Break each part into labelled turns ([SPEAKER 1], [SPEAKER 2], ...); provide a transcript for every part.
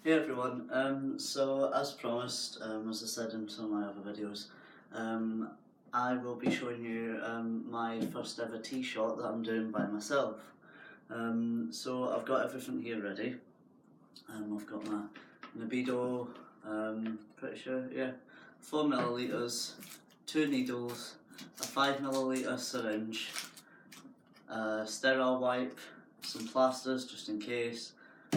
[SPEAKER 1] Hey everyone, so as promised, as I said in some of my other videos, I will be showing you my first ever tea shot that I'm doing by myself. So I've got everything here ready. I've got my Nebido, pretty sure, yeah, 4 millilitres, 2 needles, a 5 milliliter syringe, a sterile wipe, some plasters just in case,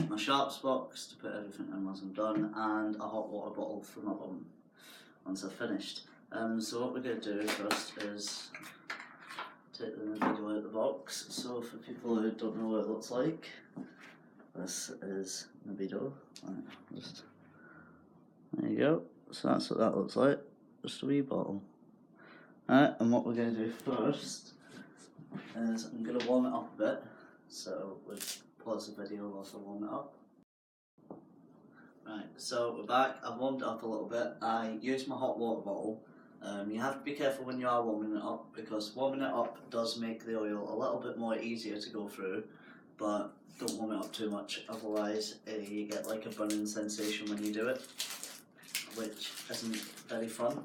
[SPEAKER 1] my sharps box to put everything in once I'm done, and a hot water bottle for my bum once I've finished. So what we're going to do first is take the Nebido out of the box. So for people who don't know what it looks like, this is Nebido. There you go. So that's what that looks like, just a wee bottle. Alright, and what we're going to do first is I'm going to warm it up a bit. So we'll pause the video whilst I warm it up. Right, so we're back. I've warmed it up a little bit. I used my hot water bottle. You have to be careful when you are warming it up, because warming it up does make the oil a little bit more easier to go through, but don't warm it up too much, otherwise you get like a burning sensation when you do it, which isn't very fun.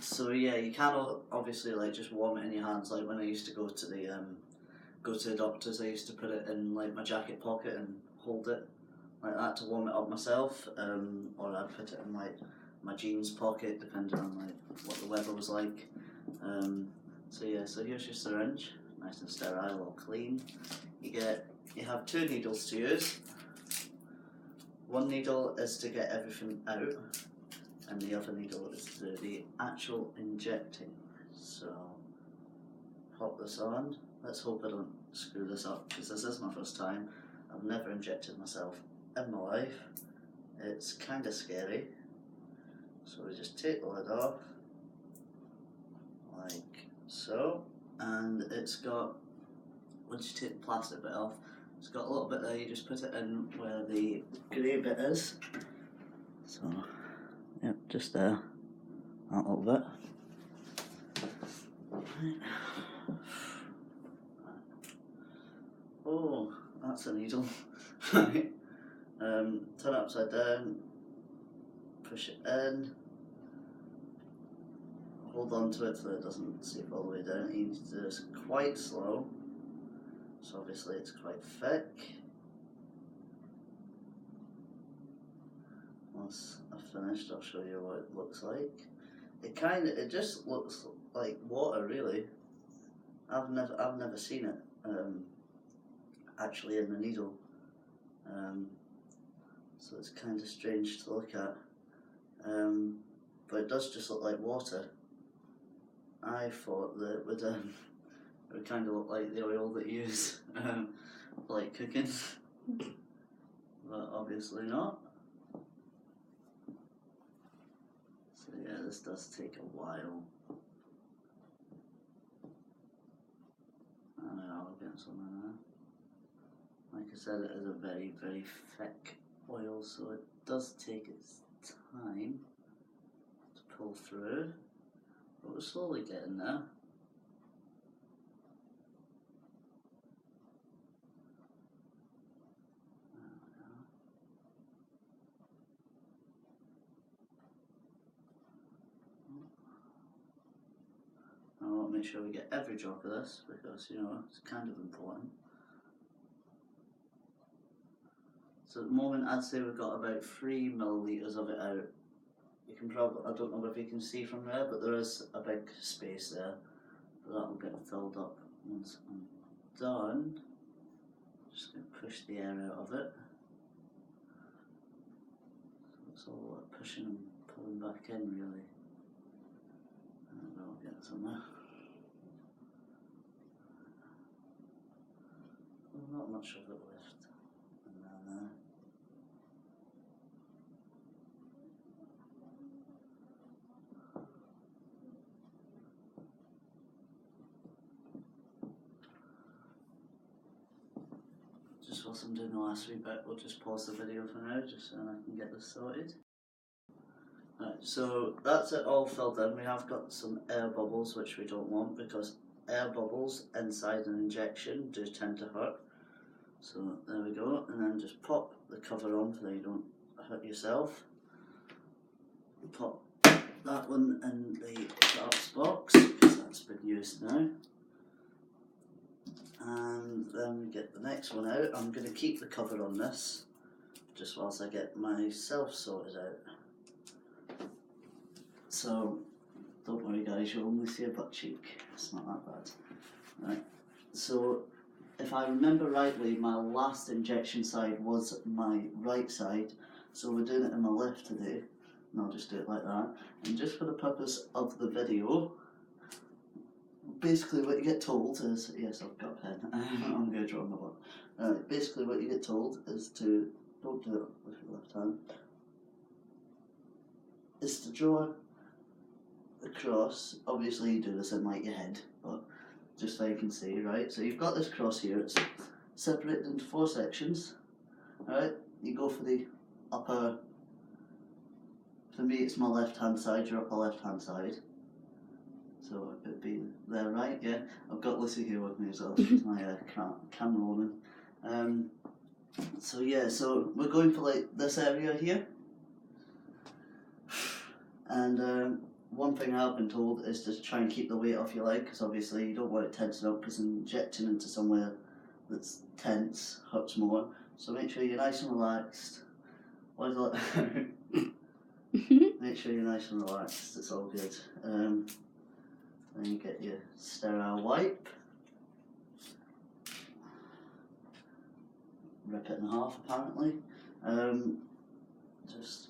[SPEAKER 1] So yeah, you can obviously like just warm it in your hands. Like when I used to go to the doctors, I used to put it in like my jacket pocket and hold it like that to warm it up myself, or I'd put it in like my jeans pocket depending on like what the weather was like. So yeah, so here's your syringe, nice and sterile, all clean. You have 2 needles to use. One needle is to get everything out, and the other needle is to do the actual injecting. So pop this on. Let's hope I don't screw this up, because this is my first time. I've never injected myself in my life. It's kind of scary. So we just take the lid off, like so, and it's got, once you take the plastic bit off, it's got a little bit there. You just put it in where the grey bit is. So, yep, just there, that little bit. Oh, that's a needle. Right. Turn it upside down, push it in, hold on to it so it doesn't seep all the way down. You need to do this quite slow, so obviously it's quite thick. Once I've finished, I'll show you what it looks like. It just looks like water, really. I've never seen it actually in the needle, so it's kind of strange to look at, but it does just look like water. I thought that it would kind of look like the oil that you use like cooking, but obviously not. So yeah, this does take a while. I know, I'll get some in there. Like I said, it is a very, very thick oil, so it does take its time to pull through, but we're slowly getting there. I want to make sure we get every drop of this, because you know it's kind of important. So at the moment I'd say we've got about 3 millilitres of it out. You can probably, I don't know if you can see from there, but there is a big space there, but that will get filled up once I'm done. Just going to push the air out of it. So it's all like pushing and pulling back in, really. And I'll get some there. Well, not much of it left. And then just whilst I'm doing the last wee bit, we'll just pause the video for now, just so I can get this sorted. Right, so that's it all filled in. We have got some air bubbles, which we don't want, because air bubbles inside an injection do tend to hurt. So there we go, and then just pop the cover on so you don't hurt yourself. Pop that one in the darts box because that's been used now. And then we get the next one out. I'm going to keep the cover on this just whilst I get myself sorted out. So don't worry guys, you'll only see a butt cheek, it's not that bad. Right. So if I remember rightly, my last injection side was my right side, so we're doing it in my left today, and I'll just do it like that. And just for the purpose of the video, basically what you get told is, yes, I've got a pen, I'm going to draw my one. Basically what you get told is to, don't do it with your left hand, is to draw across. Obviously you do this in like your head, but just so you can see, right? So you've got this cross here, it's separated into 4 sections, right? You go for the upper, for me it's my left hand side, your upper left hand side. So it would be there, right? Yeah, I've got Lucy here with me as well, she's my camera woman. So yeah, so we're going for like this area here. And one thing I've been told is to try and keep the weight off your leg, because obviously you don't want it tensing up, because injecting into somewhere that's tense hurts more. So make sure you're nice and relaxed. Why is that? Make sure you're nice and relaxed, it's all good. Then you get your sterile wipe. Rip it in half apparently. Just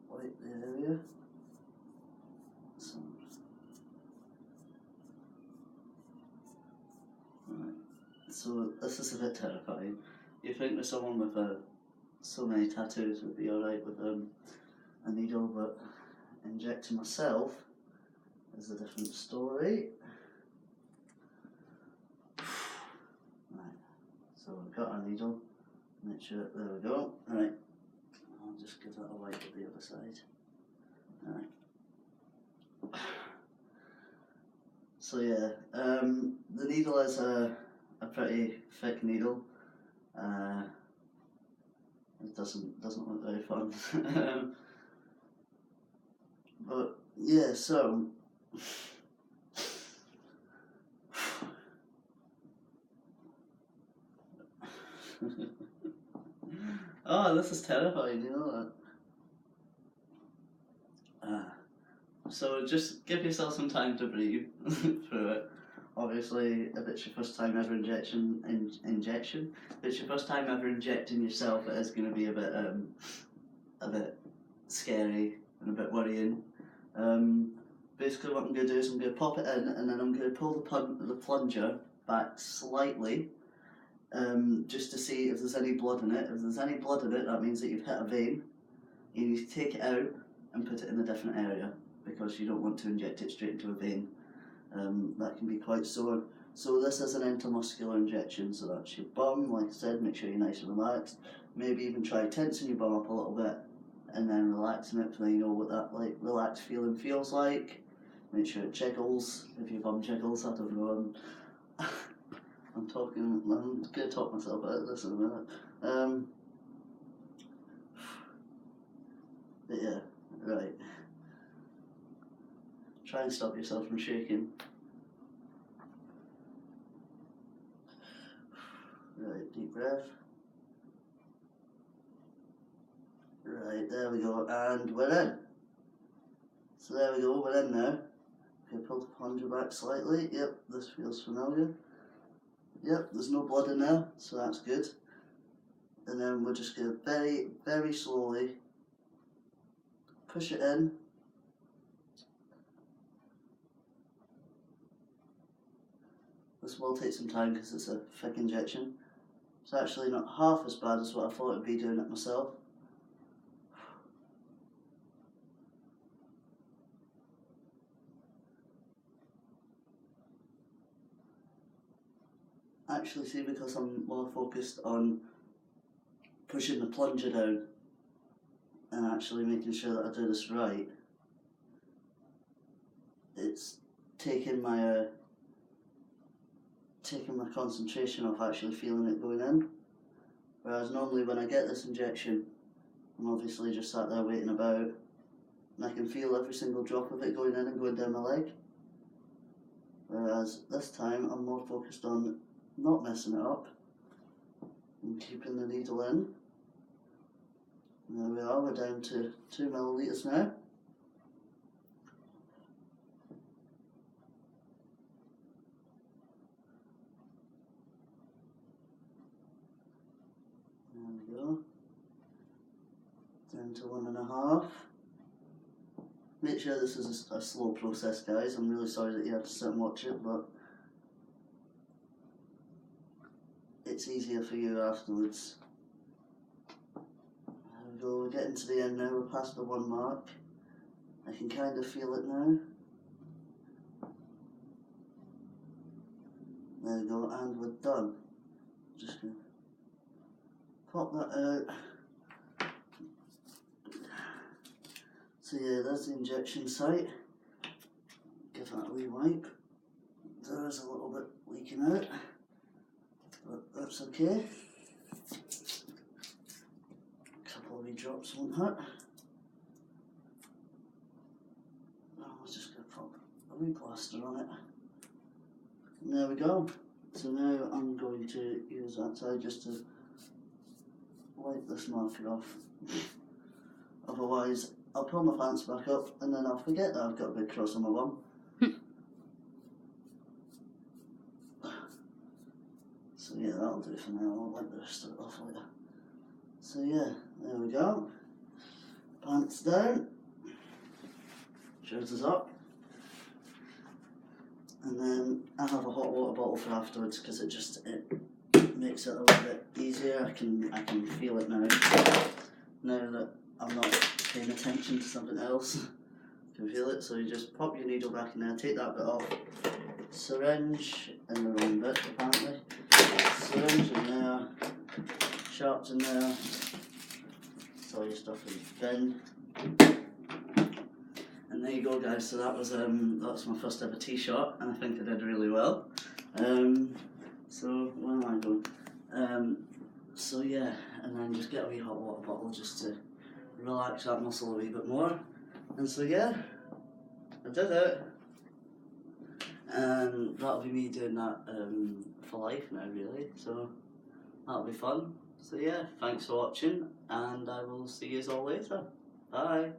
[SPEAKER 1] wipe the area. Right. So this is a bit terrifying. You think that someone with so many tattoos would be alright with a needle, but injecting myself is a different story. Right, so we've got our needle, make sure, there we go. Right, I'll just give that a wipe at the other side. Right. So yeah, the needle is a pretty thick needle. It doesn't look very fun. But yeah, so oh, this is terrifying, you know that. So just give yourself some time to breathe through it. Obviously, if it's your first time ever if it's your first time ever injecting yourself, it is going to be a bit scary and a bit worrying. Basically what I'm going to do is I'm going to pop it in, and then I'm going to pull the plunger back slightly, just to see if there's any blood in it. If there's any blood in it, that means that you've hit a vein. You need to take it out and put it in a different area, because you don't want to inject it straight into a vein. That can be quite sore. So this is an intramuscular injection, so that's your bum. Like I said, make sure you're nice and relaxed. Maybe even try tensing your bum up a little bit and then relaxing it, so you know what that like relaxed feeling feels like. Make sure it jiggles. If your bum jiggles, I don't know. I'm going to talk myself out of this in a minute. But yeah, right. Try and stop yourself from shaking. Right, deep breath. Right, there we go, and we're in. So there we go, we're in now. Okay, pull the plunger back slightly. Yep, this feels familiar. Yep, there's no blood in there, so that's good. And then we're just going to very, very slowly push it in. This will take some time because it's a thick injection. It's actually not half as bad as what I thought it'd be doing it myself. Actually, see, because I'm more focused on pushing the plunger down and actually making sure that I do this right, it's taking my concentration off actually feeling it going in. Whereas normally when I get this injection, I'm obviously just sat there waiting about, and I can feel every single drop of it going in and going down my leg. Whereas this time I'm more focused on not messing it up and keeping the needle in. And there we are, we're down to 2 millilitres now. There we go. Down to 1.5. Make sure this is a slow process, guys. I'm really sorry that you have to sit and watch it, but it's easier for you afterwards. There we go, we're getting to the end now, we're past the 1 mark. I can kind of feel it now. There we go, and we're done. Just gonna pop that out. So yeah, there's the injection site. Give that a wee wipe. There is a little bit leaking out, but that's okay. A couple of wee drops won't hurt. I was just going to pop a wee plaster on it. And there we go. So now I'm going to use that side just to wipe this marker off. Otherwise, I'll pull my pants back up and then I'll forget that I've got a big cross on my bum. So yeah, that'll do for now. I'll wipe the rest of it off later. So yeah, there we go. Pants down. Trousers up. And then I have a hot water bottle for afterwards because it makes it a little bit easier. I can feel it now. Now that I'm not paying attention to something else, I can feel it. So you just pop your needle back in there, take that bit off. Syringe in the wrong bit apparently. Syringe in there. Sharps in there. That's all your stuff in the bin. And there you go, guys. So that's my first ever T-shot, and I think I did really well. So where am I going? So yeah, and then just get a wee hot water bottle just to relax that muscle a wee bit more. And so yeah, I did it. And that'll be me doing that for life now, really. So that'll be fun. So yeah, thanks for watching, and I will see you all later. Bye.